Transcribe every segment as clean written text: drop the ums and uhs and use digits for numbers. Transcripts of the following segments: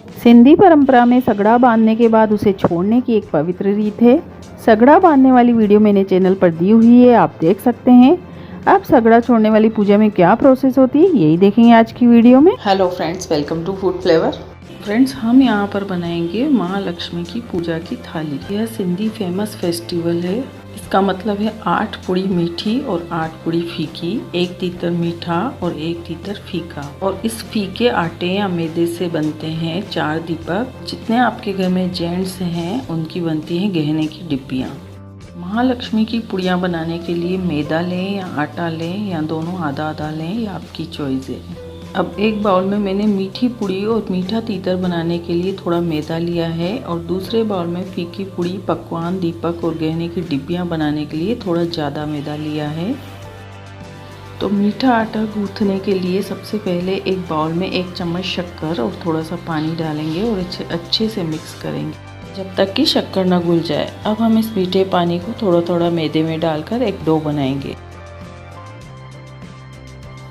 सिंधी परंपरा में सगड़ा बांधने के बाद उसे छोड़ने की एक पवित्र रीत है। सगड़ा बांधने वाली वीडियो मैंने चैनल पर दी हुई है, आप देख सकते हैं। अब सगड़ा छोड़ने वाली पूजा में क्या प्रोसेस होती है यही देखेंगे आज की वीडियो में। Hello friends, welcome to food flavour. Friends, हम यहाँ पर बनाएंगे महालक्ष्मी की पूजा की थाली। यह सिंधी फेमस फेस्टिवल है। इसका मतलब है 8 पूड़ी मीठी और 8 पूड़ी फीकी, 1 तीतर मीठा और 1 तीतर फीका। और इस फीके आटे या मैदे से बनते हैं 4 दीपक। जितने आपके घर में जेंट्स हैं उनकी बनती हैं गहने की डिब्बियाँ। महालक्ष्मी की पुड़ियाँ बनाने के लिए मैदा लें या आटा लें या दोनों आधा आधा लें, या आपकी चॉइस है। अब एक बाउल में मैंने मीठी पुड़ी और मीठा तीतर बनाने के लिए थोड़ा मैदा लिया है, और दूसरे बाउल में फीकी पुड़ी, पकवान, दीपक और गहने की डिब्बियाँ बनाने के लिए थोड़ा ज़्यादा मैदा लिया है। तो मीठा आटा गूँथने के लिए सबसे पहले एक बाउल में 1 चम्मच शक्कर और थोड़ा सा पानी डालेंगे और इसे अच्छे से मिक्स करेंगे जब तक कि शक्कर ना घुल जाए। अब हम इस मीठे पानी को थोड़ा थोड़ा मैदे में डालकर एक डो बनाएंगे,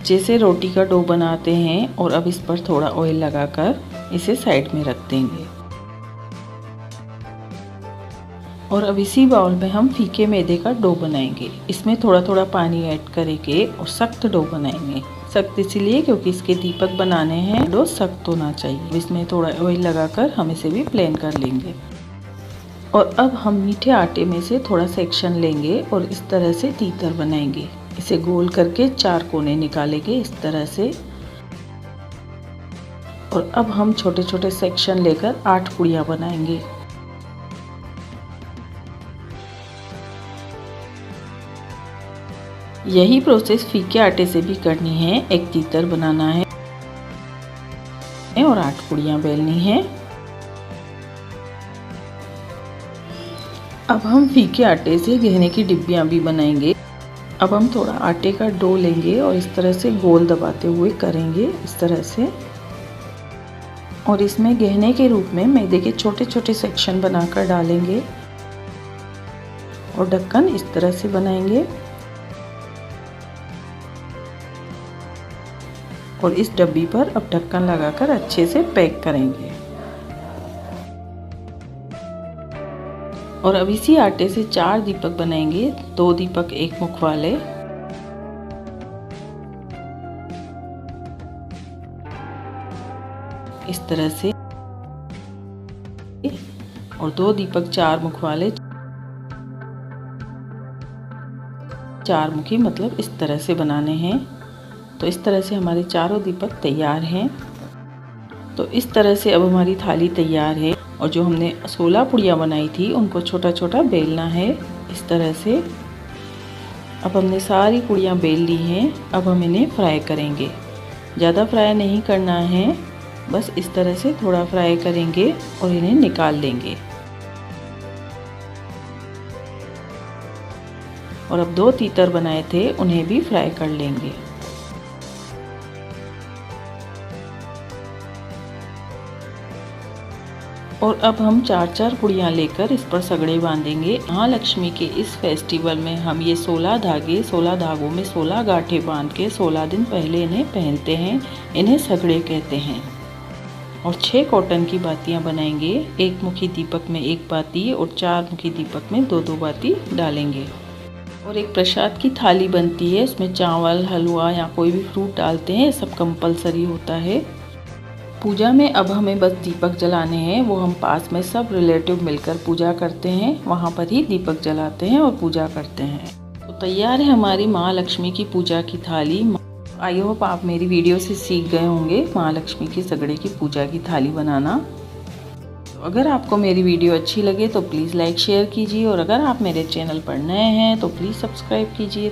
जैसे रोटी का डो बनाते हैं। और अब इस पर थोड़ा ऑयल लगाकर इसे साइड में रख देंगे। और अब इसी बाउल में हम फीके मैदे का डो बनाएंगे। इसमें थोड़ा थोड़ा पानी ऐड करेंगे और सख्त डो बनाएंगे। सख्त इसलिए क्योंकि इसके दीपक बनाने हैं, डो सख्त होना चाहिए। इसमें थोड़ा ऑयल लगाकर हम इसे भी प्लेन कर लेंगे। और अब हम मीठे आटे में से थोड़ा सेक्शन लेंगे और इस तरह से तीतर बनाएंगे। इसे गोल करके 4 कोने निकालेंगे इस तरह से। और अब हम छोटे छोटे सेक्शन लेकर 8 पुड़ियाँ बनाएंगे। यही प्रोसेस फीके आटे से भी करनी है। एक तीतर बनाना है और 8 पुड़ियाँ बेलनी है। अब हम फीके आटे से गहने की डिब्बियाँ भी बनाएंगे। अब हम थोड़ा आटे का डो लेंगे और इस तरह से गोल दबाते हुए करेंगे इस तरह से। और इसमें गहने के रूप में मैदे के छोटे छोटे सेक्शन बनाकर डालेंगे और ढक्कन इस तरह से बनाएंगे। और इस डब्बी पर अब ढक्कन लगाकर अच्छे से पैक करेंगे। और अब इसी आटे से 4 दीपक बनाएंगे, 2 दीपक एक मुख वाले। इस तरह से। और 2 दीपक 4 मुख वाले। 4 मुखी मतलब इस तरह से बनाने हैं। तो इस तरह से हमारे चारों दीपक तैयार हैं। तो इस तरह से अब हमारी थाली तैयार है। और जो हमने 16 पुड़ियाँ बनाई थी उनको छोटा छोटा बेलना है इस तरह से। अब हमने सारी पुड़ियाँ बेल ली हैं। अब हम इन्हें फ्राई करेंगे। ज़्यादा फ्राई नहीं करना है, बस इस तरह से थोड़ा फ्राई करेंगे और इन्हें निकाल लेंगे। और अब 2 तीतर बनाए थे उन्हें भी फ्राई कर लेंगे। और अब हम 4-4 पुड़ियाँ लेकर इस पर सगड़े बांधेंगे। महालक्ष्मी के इस फेस्टिवल में हम ये 16 धागों में 16 गांठे बांध के 16 दिन पहले इन्हें पहनते हैं। इन्हें सगड़े कहते हैं। और 6 कॉटन की बातियाँ बनाएंगे। 1 मुखी दीपक में 1 बाती और 4 मुखी दीपक में 2-2 बाती डालेंगे। और एक प्रसाद की थाली बनती है, उसमें चावल, हलवा या कोई भी फ्रूट डालते हैं। सब कंपलसरी होता है। पूजा में अब हमें बस दीपक जलाने हैं। वो हम पास में सब रिलेटिव मिलकर पूजा करते हैं, वहाँ पर ही दीपक जलाते हैं और पूजा करते हैं। तो तैयार है हमारी महालक्ष्मी की पूजा की थाली। आई होप आप मेरी वीडियो से सीख गए होंगे महालक्ष्मी की सगड़े की पूजा की थाली बनाना। तो अगर आपको मेरी वीडियो अच्छी लगे तो प्लीज़ लाइक शेयर कीजिए। और अगर आप मेरे चैनल पर नए हैं तो प्लीज़ सब्सक्राइब कीजिए।